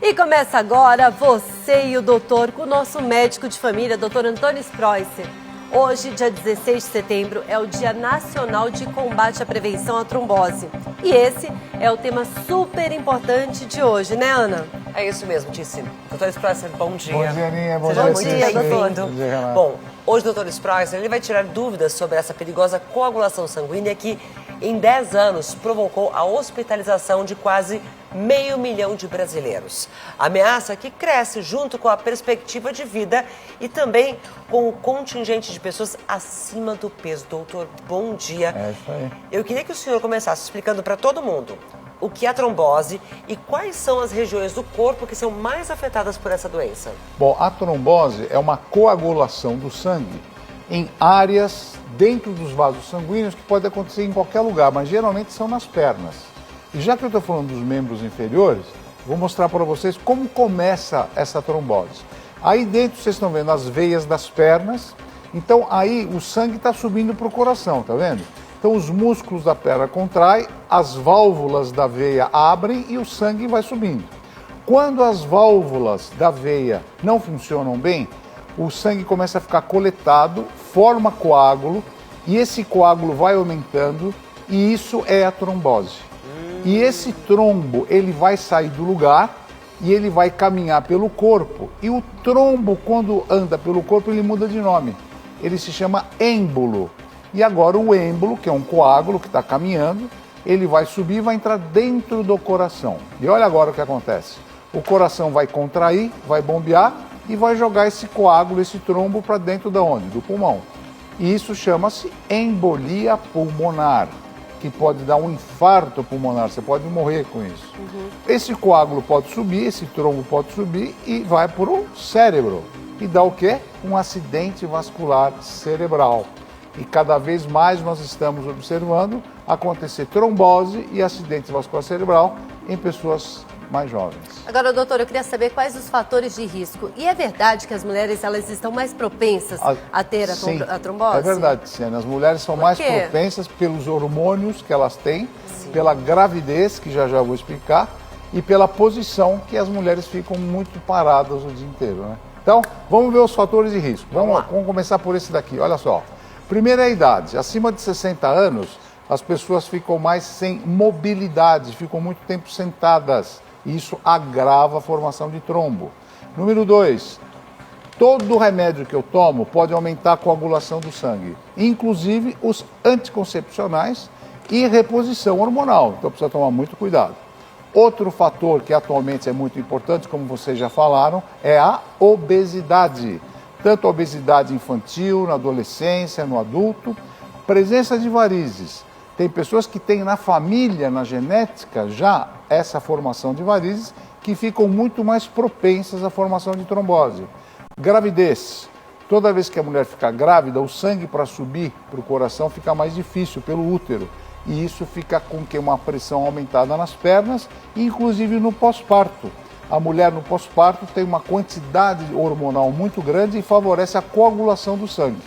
E começa agora você e o doutor com o nosso médico de família, doutor Antônio Sproisser. Hoje, dia 16 de setembro, é o Dia Nacional de Combate à Prevenção à Trombose. E esse é o tema super importante de hoje, né, Ana? É isso mesmo, Tici. Doutor Sproisser, bom dia. Bom dia, Aninha. Bom dia, doutor. Bom dia, Renato. Bom, hoje o doutor Sproisser ele vai tirar dúvidas sobre essa perigosa coagulação sanguínea que, em 10 anos, provocou a hospitalização de quase 500 mil de brasileiros. Ameaça que cresce junto com a perspectiva de vida e também com o contingente de pessoas acima do peso. Doutor, bom dia. É isso aí. Eu queria que o senhor começasse explicando para todo mundo o que é a trombose e quais são as regiões do corpo que são mais afetadas por essa doença. Bom, a trombose é uma coagulação do sangue em áreas dentro dos vasos sanguíneos que pode acontecer em qualquer lugar, mas geralmente são nas pernas. E já que eu estou falando dos membros inferiores, vou mostrar para vocês como começa essa trombose. Aí dentro vocês estão vendo as veias das pernas, então aí o sangue está subindo para o coração, tá vendo? Então os músculos da perna contraem, as válvulas da veia abrem e o sangue vai subindo. Quando as válvulas da veia não funcionam bem, o sangue começa a ficar coletado, forma coágulo e esse coágulo vai aumentando e isso é a trombose. E esse trombo, ele vai sair do lugar e ele vai caminhar pelo corpo. E o trombo, quando anda pelo corpo, ele muda de nome. Ele se chama êmbolo. E agora o êmbolo, que é um coágulo que está caminhando, ele vai subir e vai entrar dentro do coração. E olha agora o que acontece. O coração vai contrair, vai bombear e vai jogar esse coágulo, esse trombo para dentro de onde? Do pulmão. E isso chama-se embolia pulmonar, que pode dar um infarto pulmonar, você pode morrer com isso. Esse coágulo pode subir, esse trombo pode subir e vai para o cérebro. E dá o quê? Um acidente vascular cerebral. E cada vez mais nós estamos observando acontecer trombose e acidente vascular cerebral em pessoas mais jovens. Agora, doutor, eu queria saber quais os fatores de risco. E é verdade que as mulheres elas estão mais propensas a ter a trombose? É verdade, Tiziana. As mulheres são mais propensas pelos hormônios que elas têm, pela gravidez, que já vou explicar, e pela posição que as mulheres ficam muito paradas o dia inteiro, né? Então, vamos ver os fatores de risco. Vamos começar por esse daqui, olha só. Primeiro é a idade. Acima de 60 anos, as pessoas ficam mais sem mobilidade, ficam muito tempo sentadas. E isso agrava a formação de trombo. Número 2, todo remédio que eu tomo pode aumentar a coagulação do sangue, inclusive os anticoncepcionais e reposição hormonal. Então precisa tomar muito cuidado. Outro fator que atualmente é muito importante, como vocês já falaram, é a obesidade. Tanto a obesidade infantil, na adolescência, no adulto, presença de varizes. Tem pessoas que têm na família, na genética, já essa formação de varizes, que ficam muito mais propensas à formação de trombose. Gravidez. Toda vez que a mulher fica grávida, o sangue para subir para o coração fica mais difícil pelo útero. E isso fica com que uma pressão aumentada nas pernas, inclusive no pós-parto. A mulher no pós-parto tem uma quantidade hormonal muito grande e favorece a coagulação do sangue.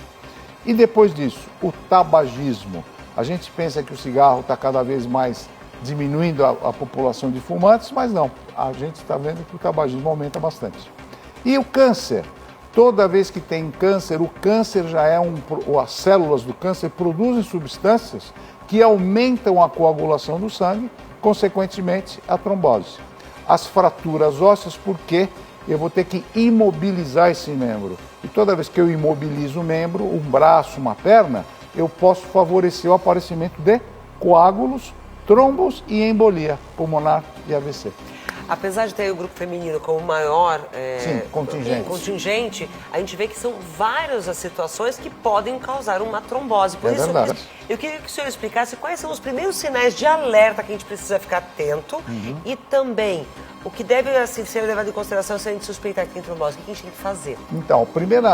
E depois disso, o tabagismo. A gente pensa que o cigarro está cada vez mais diminuindo a população de fumantes, mas não. A gente está vendo que o tabagismo aumenta bastante. E o câncer. Toda vez que tem câncer, o câncer já é as células do câncer produzem substâncias que aumentam a coagulação do sangue, consequentemente a trombose. As fraturas ósseas, porque eu vou ter que imobilizar esse membro. E toda vez que eu imobilizo o membro, um braço, uma perna, eu posso favorecer o aparecimento de coágulos, trombos e embolia pulmonar e AVC. Apesar de ter o grupo feminino como maior contingente, a gente vê que são várias as situações que podem causar uma trombose. Por isso, verdade. Eu queria que o senhor explicasse quais são os primeiros sinais de alerta que a gente precisa ficar atento e também o que deve ser levado em consideração se a gente suspeitar que tem trombose. O que a gente tem que fazer? Então,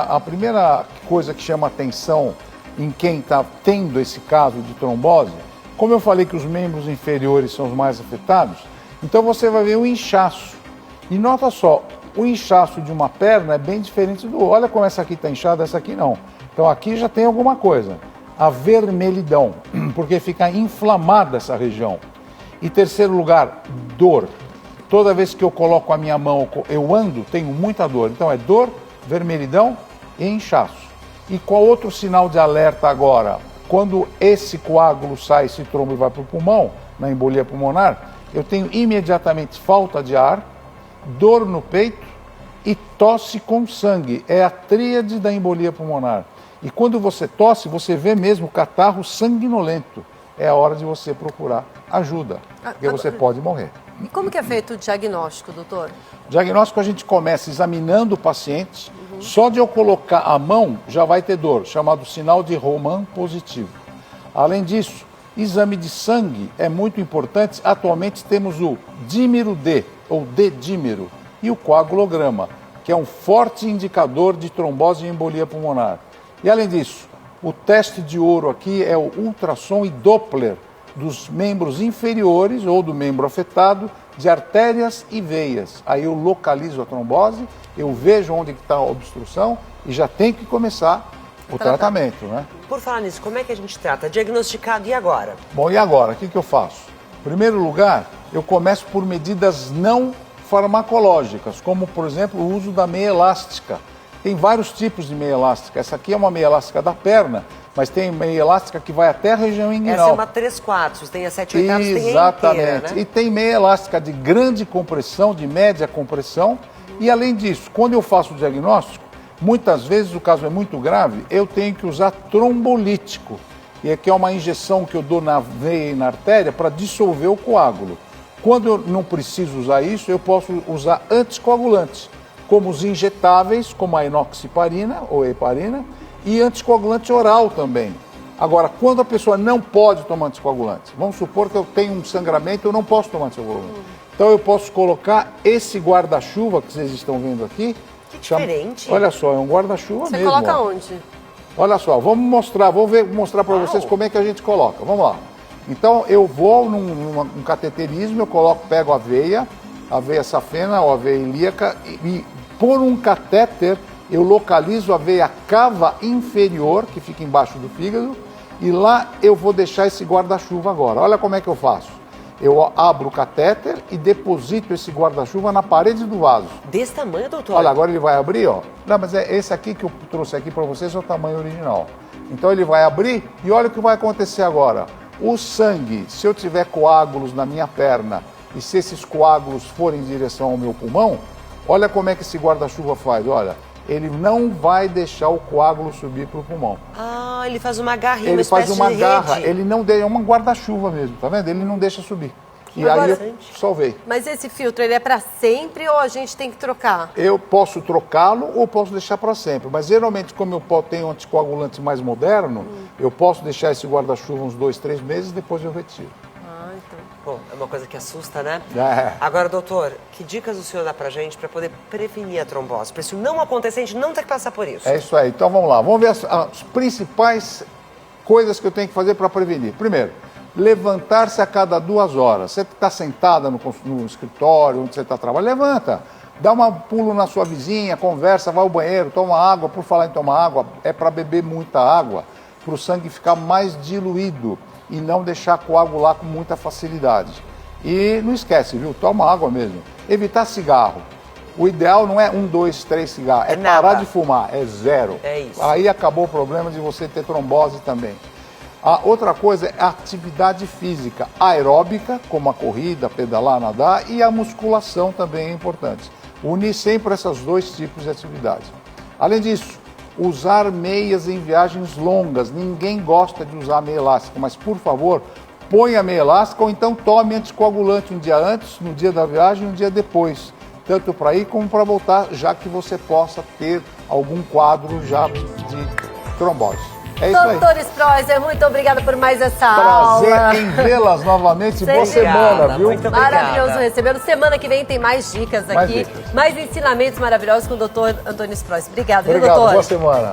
a primeira coisa que chama atenção em quem está tendo esse caso de trombose, como eu falei que os membros inferiores são os mais afetados, então você vai ver um inchaço. E nota só, o inchaço de uma perna é bem diferente do outro. Olha como essa aqui está inchada, essa aqui não. Então aqui já tem alguma coisa. A vermelhidão, porque fica inflamada essa região. E terceiro lugar, dor. Toda vez que eu coloco a minha mão, eu ando, tenho muita dor. Então é dor, vermelhidão e inchaço. E qual outro sinal de alerta agora? Quando esse coágulo sai, esse trombo e vai para o pulmão, na embolia pulmonar, eu tenho imediatamente falta de ar, dor no peito e tosse com sangue. É a tríade da embolia pulmonar. E quando você tosse, você vê mesmo catarro sanguinolento. É a hora de você procurar ajuda, porque você pode morrer. E como que é feito o diagnóstico, doutor? O diagnóstico a gente começa examinando o paciente. Só de eu colocar a mão já vai ter dor, chamado sinal de Roman positivo. Além disso, exame de sangue é muito importante. Atualmente temos o dímero D, ou D-dímero, e o coagulograma, que é um forte indicador de trombose e embolia pulmonar. E além disso, o teste de ouro aqui é o ultrassom e Doppler dos membros inferiores ou do membro afetado, de artérias e veias. Aí eu localizo a trombose, eu vejo onde está a obstrução e já tem que começar o tratamento, né? Por falar nisso, como é que a gente trata? Diagnosticado e agora? Bom, e agora? O que eu faço? Em primeiro lugar, eu começo por medidas não farmacológicas, como, por exemplo, o uso da meia elástica. Tem vários tipos de meia elástica. Essa aqui é uma meia elástica da perna, mas tem meia elástica que vai até a região inguinal. Essa é uma 3/4, tem a 7/8, tem a Exatamente. inteira, né? E tem meia elástica de grande compressão, de média compressão. E além disso, quando eu faço o diagnóstico, muitas vezes o caso é muito grave, eu tenho que usar trombolítico. E aqui é uma injeção que eu dou na veia e na artéria para dissolver o coágulo. Quando eu não preciso usar isso, eu posso usar anticoagulantes, como os injetáveis, como a enoxiparina ou heparina, e anticoagulante oral também. Agora, quando a pessoa não pode tomar anticoagulante, vamos supor que eu tenho um sangramento, eu não posso tomar anticoagulante. Então eu posso colocar esse guarda-chuva que vocês estão vendo aqui. Que diferente. Olha só, é um guarda-chuva mesmo. Você coloca ó. onde? Olha só, vamos mostrar para vocês como é que a gente coloca. Vamos lá. Então eu vou num cateterismo, eu pego a veia safena ou a veia ilíaca e por um catéter eu localizo a veia cava inferior, que fica embaixo do fígado, e lá eu vou deixar esse guarda-chuva agora. Olha como é que eu faço. Eu abro o catéter e deposito esse guarda-chuva na parede do vaso. Desse tamanho, doutor? Olha, agora ele vai abrir, ó. Não, mas é esse aqui que eu trouxe aqui para vocês é o tamanho original. Então ele vai abrir e olha o que vai acontecer agora. O sangue, se eu tiver coágulos na minha perna e se esses coágulos forem em direção ao meu pulmão, olha como é que esse guarda-chuva faz, olha. Ele não vai deixar o coágulo subir para o pulmão. Ah, ele faz uma garrinha, ele uma espécie faz uma de garra, rede. ele não deixa, é uma guarda-chuva mesmo, tá vendo? Ele não deixa subir. E Agora, aí eu salvei. Mas esse filtro, ele é para sempre ou a gente tem que trocar? Eu posso trocá-lo ou posso deixar para sempre. Mas geralmente, como eu tenho um anticoagulante mais moderno, eu posso deixar esse guarda-chuva uns 2, 3 meses e depois eu retiro. Ah, então. Bom, é uma coisa que assusta, né? É. Agora, doutor, que dicas o senhor dá pra gente para poder prevenir a trombose? Para isso não acontecer, a gente não ter que passar por isso. É isso aí. Então vamos lá. Vamos ver as principais coisas que eu tenho que fazer para prevenir. Primeiro, levantar-se a cada 2 horas. Você está sentada no escritório, onde você está trabalhando, levanta. Dá um pulo na sua vizinha, conversa, vai ao banheiro, toma água. Por falar em tomar água, é para beber muita água, para o sangue ficar mais diluído e não deixar coagular com muita facilidade. E não esquece, viu? Toma água mesmo. Evitar cigarro. O ideal não é 1, 2, 3 cigarros, é parar de fumar, é 0. É isso. Aí acabou o problema de você ter trombose também. A outra coisa é a atividade física aeróbica, como a corrida, pedalar, nadar, e a musculação também é importante. Unir sempre esses 2 tipos de atividade. Além disso, usar meias em viagens longas. Ninguém gosta de usar meia elástica, mas por favor, ponha a meia elástica ou então tome anticoagulante um dia antes, no dia da viagem e um dia depois. Tanto para ir como para voltar, já que você possa ter algum quadro já de trombose. É isso aí. Doutor Sproiser, muito obrigada por mais essa Prazer aula. em vê-las novamente. Boa Sempre. semana, viu? Muito obrigada. Maravilhoso recebê-lo. Semana que vem tem mais dicas Mais aqui, dicas. mais ensinamentos maravilhosos com o doutor Antônio Sproiser. Obrigado, viu, Obrigado, doutor? boa semana.